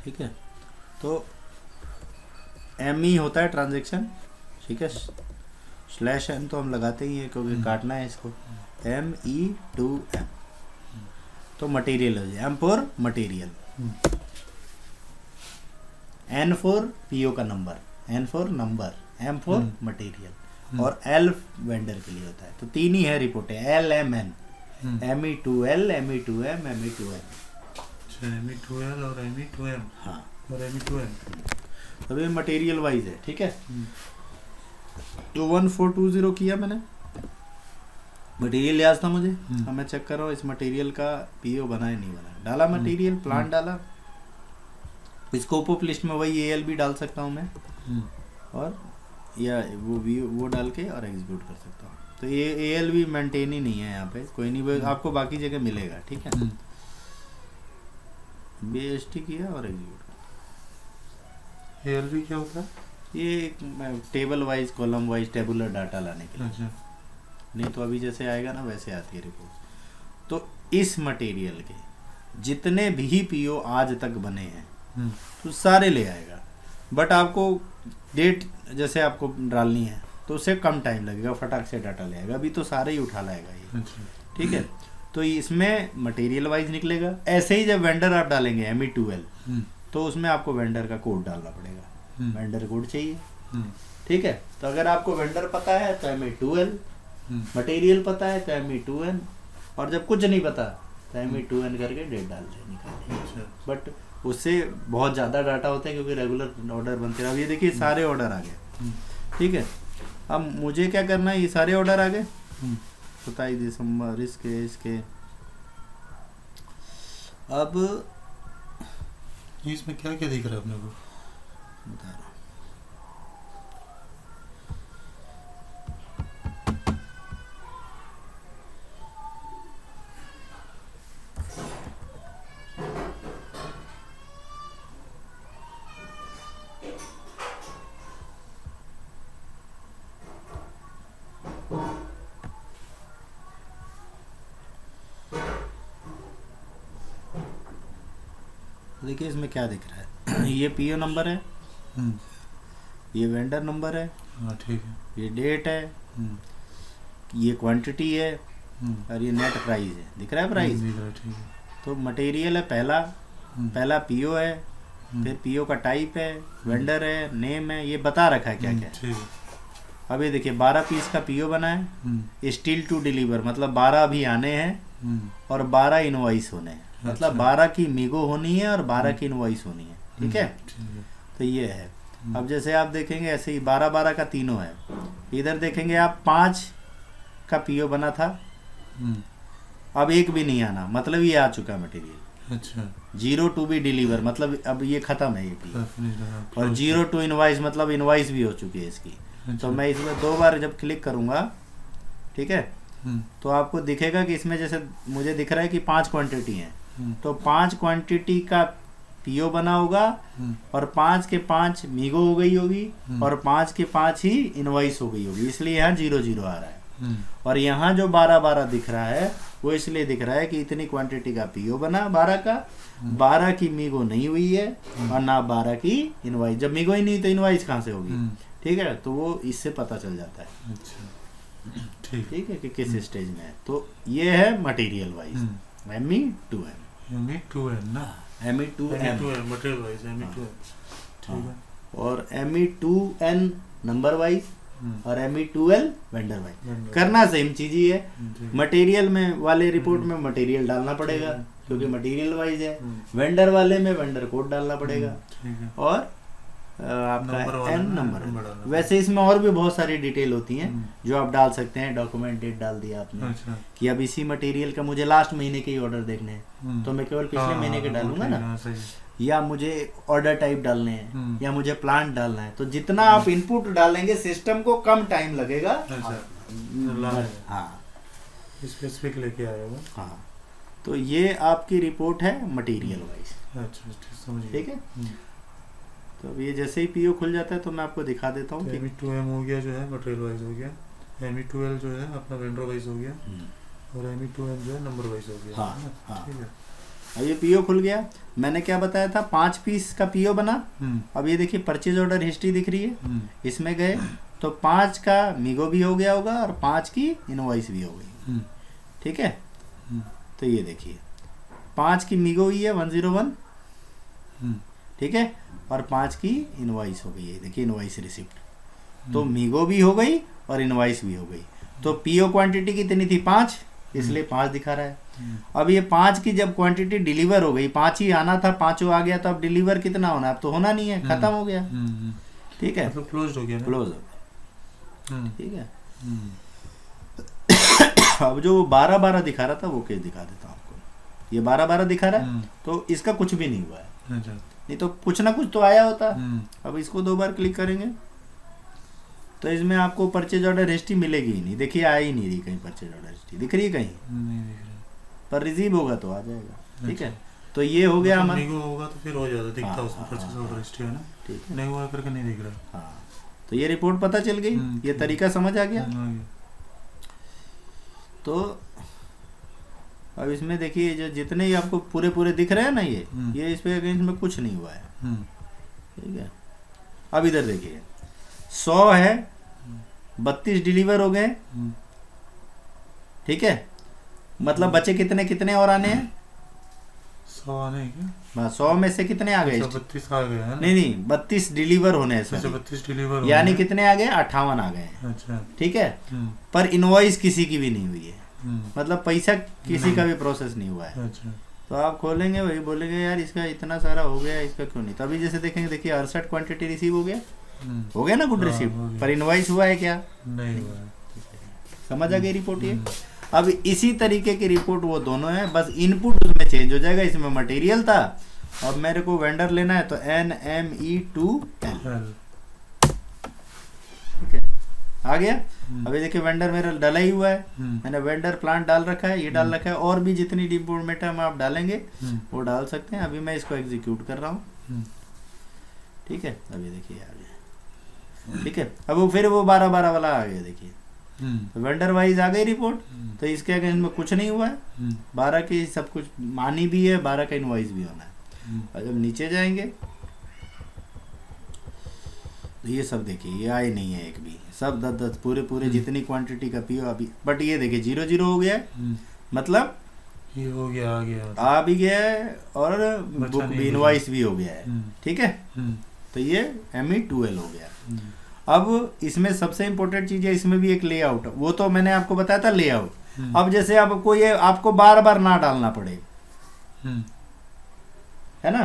ठीक है। तो ME होता है ट्रांजैक्शन, ठीक है, /n तो हम लगाते ही है क्योंकि काटना है इसको, ME2M। तो मटेरियल हो जाए, M for material, N for PO का number, N for number, M for material, और L वेंडर के लिए होता है। तो तीन ही है रिपोर्ट है, LMN, ME2L, ME2M, ME2N। ME2L और ME2M। हाँ, और ME2M। तो ये मटेरियल वाइज है, ठीक है। तो 1420 किया मैंने, मटेरियल याद था मुझे। अब मैं चेक कर रहा हूँ इस मटेरियल का PO बना है नहीं बना, डाला मटेरियल, प्लांट डाला, स्कोप ऑफ लिस्ट में वही AL भी डाल सकता हूँ मैं, और या वो डाल के और एग्जीक्यूट कर सकता हूँ। तो ये AL भी मेंटेन ही नहीं है यहाँ पे, कोई नहीं, आपको बाकी जगह मिलेगा, ठीक है। BST किया और एग्जीक्यूट। AL भी क्या होता है? ये table wise, column wise, tabular data लाने के लिए। अच्छा। नहीं तो अभी जैसे आएगा ना वैसे आती है रिपोर्ट। तो इस मटेरियल के जितने भी PO आज तक बने हैं तो सारे ले आएगा, बट आपको डेट जैसे आपको डालनी है तो उससे कम टाइम लगेगा, फटाक से डाटा ले आएगा। अभी तो सारे ही उठा लाएगा ये, ठीक है। तो इसमें मटेरियल वाइज निकलेगा। ऐसे ही जब वेंडर आप डालेंगे ME2L, तो उसमें आपको वेंडर का कोड डालना पड़ेगा, वेंडर कोड चाहिए, ठीक है। तो अगर आपको वेंडर पता है तो ME2L, मटेरियल पता है तो ME2N, और जब कुछ नहीं पता तो ME2N करके डेट डाल दे, निकाल। बट उससे बहुत ज़्यादा डाटा होता है क्योंकि रेगुलर ऑर्डर बनते हैं। अब ये देखिए सारे ऑर्डर आ गए, ठीक है। अब मुझे क्या करना है, ये सारे ऑर्डर आ गए 27 दिसंबर, इसके अब इसमें क्या क्या दिख रहा है अपने को? बता रहा हूँ। देखिए इसमें क्या दिख रहा है ये PO नंबर है, ये वेंडर नंबर है, हाँ ठीक है, ये डेट है, ये क्वांटिटी है, और ये नेट प्राइस है। दिख रहा है प्राइस? दिख रहा है, ठीक है। तो मटेरियल है पहला PO है, फिर PO का टाइप है, वेंडर है, नेम है, ये बता रखा है क्या क्या है। ठीक है। अब ये देखिए 12 पीस का PO बना है, स्टिल टू डिलीवर, मतलब 12 अभी आने हैं और 12 इनवॉइस होने हैं, मतलब 12 की मीगो होनी है और 12 की इनवॉइस होनी है, ठीक है। तो ये है। अब जैसे आप देखेंगे ऐसे ही 12-12 का तीनों है। इधर देखेंगे आप 5 का PO बना था, अब एक भी नहीं आना, मतलब ये आ चुका मटेरियल। अच्छा। 0 टू बी डिलीवर, मतलब अब ये खत्म है ये PO। और 0 टू इनवॉइस, मतलब इनवॉइस भी हो चुकी है इसकी। तो मैं इसमें 2 बार जब क्लिक करूंगा, ठीक है, तो आपको दिखेगा कि इसमें जैसे मुझे दिख रहा है कि 5 क्वांटिटी हैं, तो 5 क्वांटिटी का PO बना होगा और 5 के 5 मीगो हो गई होगी और 5 के 5 ही इनवॉइस हो गई होगी, इसलिए यहाँ 0-0 आ रहा है। और यहाँ जो 12-12 दिख रहा है वो इसलिए दिख रहा है कि इतनी क्वांटिटी का PO बना 12 का, 12 की मीगो नहीं हुई है और ना 12 की इनवॉइस। जब मीगो ही नहीं तो इनवॉइस कहाँ से होगी, ठीक है। तो वो इससे पता चल जाता है, ठीक है, कि किस स्टेज में है। तो ये है मटेरियल वाइज ME2M ना, ME2M मटेरियल वाइज ME2M, ठीक है। और ME2N नंबर वाइज और ME2L वेंडर वाइज। करना सेम चीज ही है। मटेरियल में वाले रिपोर्ट में मटेरियल डालना पड़ेगा क्योंकि मटेरियल वाइज है, वेंडर वाले में वेंडर कोड डालना पड़ेगा, और आपका N नंबर। वैसे इसमें और भी बहुत सारी डिटेल होती हैं जो आप डाल सकते हैं। डॉक्यूमेंट डेट डाल दिया आपने, अच्छा। कि अब इसी मटेरियल का मुझे लास्ट महीने के ही ऑर्डर देखने हैं तो मैं केवल पिछले महीने के डालूंगा ना, या मुझे ऑर्डर टाइप डालने हैं या मुझे प्लांट डालना है। तो जितना आप इनपुट डालेंगे सिस्टम को कम टाइम लगेगा। हाँ, स्पेसिफिक लेके आया वो। हाँ, तो ये आपकी रिपोर्ट है मटेरियल वाइज। अच्छा, ठीक है। तो अब ये जैसे ही PO खुल जाता है तो मैं आपको दिखा देता हूँ। ME2M हो गया जो है मटेरियल वाइज हो गया, ME2L जो है अपना वेंडर वाइज हो गया, और ME2M जो है नंबर वाइज हो गया। हाँ, हाँ। ठीक है। अब ये पीओ खुल गया। मैंने क्या बताया था, 5 पीस का पीओ बना। अब ये देखिए परचेज ऑर्डर हिस्ट्री दिख रही है, इसमें गए तो 5 का मीगो भी हो गया होगा और 5 की इनवॉइस भी हो गई। ठीक है, तो ये देखिए 5 की मीगो हुई है 101, ठीक है, और 5 की इनवॉइस हो गई है, देखिए इनवॉइस रिसिप्ट। तो मीगो भी हो गई और इनवॉइस भी हो गई। तो पीओ क्वांटिटी कितनी थी, 5, इसलिए 5 दिखा रहा है। अब ये 5 की जब क्वांटिटी डिलीवर हो गई, 5 ही आना था, 5 आ गया, तो अब डिलीवर कितना होना है, अब तो होना नहीं है, खत्म हो गया। ठीक है, मतलब क्लोज हो गया, क्लोज हो गया। ठीक है, अब जो 12-12 दिखा रहा था वो केस दिखा देता हूँ आपको। ये 12-12 दिखा रहा है, तो इसका कुछ भी नहीं हुआ है, नहीं तो कुछ ना कुछ तो आया होता। अब इसको 2 बार क्लिक करेंगे तो इसमें आपको परचेज ऑर्डर हिस्ट्री मिलेगी ही नहीं। देखिए आ ही नहीं रही कहीं परचेज ऑर्डर हिस्ट्री, दिख रही है कहीं? नहीं दिख रही, पर रिसीव होगा तो आ जाएगा। ठीक है, तो ये हो गया हमारा, होगा तो फिर हो जाता, दिखता उसमें परचेज ऑर्डर हिस्ट्री है ना। ठीक है, नहीं हुआ करके नहीं दिख रहा। हाँ, तो ये रिपोर्ट पता चल गई, ये तरीका समझ आ गया। तो अब इसमें देखिए जो जितने ही आपको पूरे दिख रहे हैं ना, ये इस पे अगेंस्ट में कुछ नहीं हुआ है। ठीक है, अब इधर देखिए 100 है, 32 डिलीवर हो गए। ठीक है, मतलब बचे कितने कितने और आने हैं? 100 आने हैं क्या? 100 में से कितने आ गए? 32 आ गए हैं। नहीं 32 डिलीवर होने हैं, 32 डिलीवर, यानी कितने आ गए? 58 आ गए हैं। अच्छा, ठीक है, पर इनवॉइस किसी की भी नहीं हुई है, मतलब पैसा किसी का भी प्रोसेस नहीं हुआ है। अच्छा, तो आप खोलेंगे वही बोलेंगे यार इसका इतना सारा हो गया, इसका क्यों नहीं? तभी जैसे देखेंगे, देखिए 68 क्वांटिटी रिसीव हो गया, हो गया ना गुड रिसीव, पर इनवॉइस हुआ है क्या? नहीं हुआ है। समझ आ गई रिपोर्ट ये। अब इसी तरीके की रिपोर्ट वो दोनों है, बस इनपुट उसमें चेंज हो जाएगा। इसमें मटेरियल था, अब मेरे को वेंडर लेना है तो NME2L। ठीक है, आ गया। अभी देखिए वेंडर मेरा डला ही हुआ है, मैंने वेंडर प्लांट डाल रखा है, ये डाल रखा है, और भी जितनी डिपोर्टमेंट है आप डालेंगे वो डाल सकते हैं। अभी मैं इसको एग्जीक्यूट कर रहा हूँ। ठीक है, अभी देखिए आ गया। ठीक है, अब वो फिर वो 12-12 वाला आ गया, देखिए तो वेंडर वाइज आ गई रिपोर्ट। तो इसके अगेंस्ट में कुछ नहीं हुआ है, 12 की सब कुछ मानी भी है, 12 का इनवॉइस भी होना है। और जब नीचे जाएंगे तो ये सब देखिए ये आए नहीं है एक भी, सब 10-10 पूरे जितनी क्वांटिटी का पियो अभी, बट ये देखिए 0-0 हो गया है, मतलब ये हो गया, आ भी गया है और बुक भी इनवॉइस भी हो गया है। ठीक है, तो ये ME2L हो गया। अब इसमें सबसे इम्पोर्टेंट चीज है, इसमें भी एक लेआउट, वो तो मैंने आपको बताया था लेआउट। अब जैसे आपको ये आपको बार ना डालना पड़े, है ना,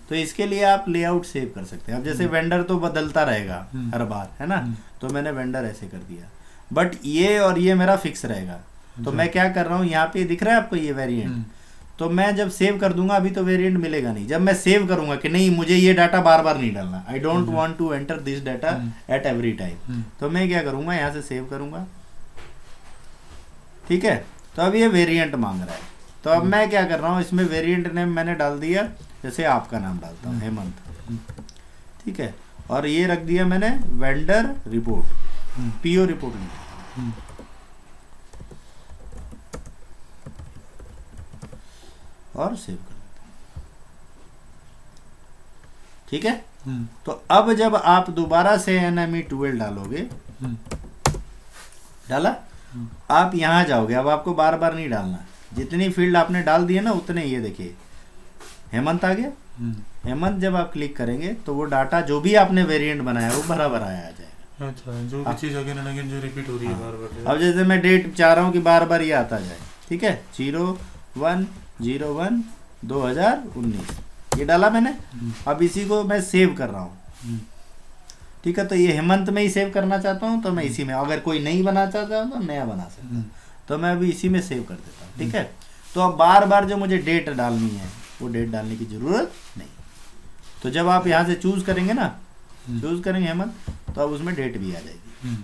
तो इसके लिए आप लेआउट सेव कर सकते हैं। अब जैसे वेंडर तो बदलता रहेगा हर बार, है ना, तो मैंने वेंडर ऐसे कर दिया, बट ये और ये मेरा फिक्स रहेगा। तो मैं क्या कर रहा हूँ, यहाँ पे दिख रहा है आपको ये वेरिएंट, तो मैं जब सेव कर दूंगा, अभी तो वेरिएंट मिलेगा नहीं, जब मैं सेव करूंगा कि नहीं मुझे ये डाटा बार नहीं डालना, I don't want to enter this data at every time, तो मैं क्या करूंगा, यहाँ से सेव करूंगा। ठीक है, तो अब ये वेरिएंट मांग रहा है, तो अब मैं क्या कर रहा हूँ, इसमें वेरिएंट नेम मैंने डाल दिया, जैसे आपका नाम डालता हूँ हेमंत। ठीक है, और ये रख दिया मैंने वेंडर रिपोर्ट, पीओ रिपोर्ट में, और सेव कर देता हूँ। ठीक है, तो अब जब आप दोबारा से NME2L डालोगे, डाला, आप यहाँ जाओगे, अब आपको बार नहीं डालना, जितनी फील्ड आपने डाल दिए ना उतने, ये देखिए हेमंत आ गया। हेमंत जब आप क्लिक करेंगे तो वो डाटा जो भी आपने वेरिएंट बनाया वो बराबर आ जाएगा। अच्छा, जो भी चीज अगेन एंड अगेन जो रिपीट हो रही है बार। अब जैसे मैं डेट चाह रहा हूँ कि बार ये आता जाए, ठीक है, 01/01/2019 ये डाला मैंने। अब इसी को मैं सेव कर रहा हूँ। ठीक है, तो ये हेमंत में ही सेव करना चाहता हूँ, तो मैं इसी में, अगर कोई नहीं बना चाहता तो नया बना सकता हूँ, तो मैं अभी इसी में सेव कर देता हूँ। ठीक है, तो अब बार जो मुझे डेट डालनी है वो डेट डालने की जरूरत नहीं। तो जब आप यहाँ से चूज करेंगे ना, चूज करेंगे हेमंत, तो अब उसमें डेट भी आ जाएगी।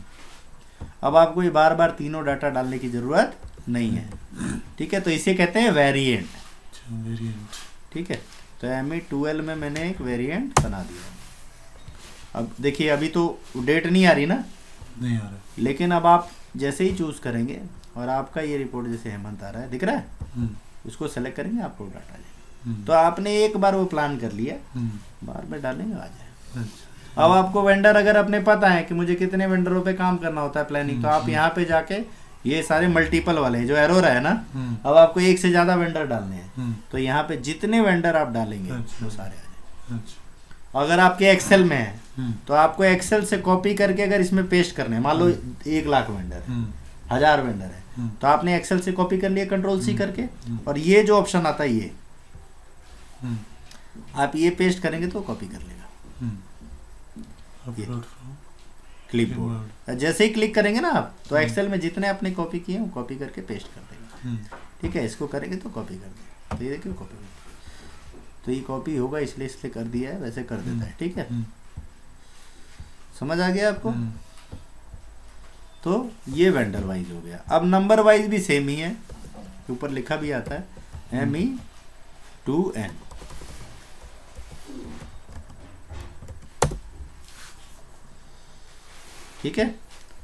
अब आपको ये बार तीनों डाटा डालने की जरूरत नहीं है। ठीक है, तो इसे कहते हैं वेरिएंट। ठीक है, तो ME2L में मैंने एक वेरिएंट बना दिया। अब देखिए अभी तो डेट नहीं आ रही ना, नहीं आ रहा, लेकिन अब आप जैसे ही चूज करेंगे और आपका ये रिपोर्ट जैसे हेमंत आ रहा है, दिख रहा है, उसको सेलेक्ट करेंगे, आपको डाटा आ जाएगा। तो आपने एक बार वो प्लान कर लिया, बार में डालेंगे आ जाए। अब आपको वेंडर अगर अपने पता है कि मुझे कितने वेंडरों पे काम करना होता है प्लानिंग, तो आप यहाँ पे जाके ये सारे मल्टीपल वाले जो एरो है ना, अब आपको एक से ज्यादा वेंडर डालने हैं, तो यहाँ पे जितने वेंडर आप डालेंगे वो सारे आ जाए। अगर आपके एक्सेल में है तो आपको एक्सेल से कॉपी करके अगर इसमें पेस्ट करने हैं, मान लो 1 लाख वेंडर है, 1000 वेंडर है, तो आपने एक्सेल से कॉपी कर लिया कंट्रोल सी करके, और ये जो ऑप्शन आता है ये आप ये पेस्ट करेंगे तो कॉपी कर लेगा क्लिपबोर्ड। जैसे ही क्लिक करेंगे ना आप, तो एक्सेल में जितने आपने कॉपी किए वो कॉपी करके पेस्ट कर देगा। ठीक है, इसको करेंगे तो कॉपी कर देगा, तो ये देखिए कॉपी कर, तो ये कॉपी होगा इसलिए कर दिया है, वैसे कर देता है। ठीक है, समझ आ गया आपको? तो ये वेंडर वाइज हो गया। अब नंबर वाइज भी सेम ही है, ऊपर लिखा भी आता है ME2N। ठीक है,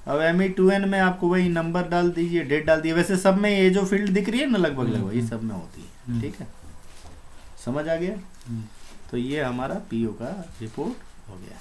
अब ME2N में आपको वही नंबर डाल दीजिए, डेट डाल दीजिए। वैसे सब में ये जो फील्ड दिख रही है ना लगभग ये सब में होती है। ठीक है, समझ आ गया? तो ये हमारा PO का रिपोर्ट हो गया।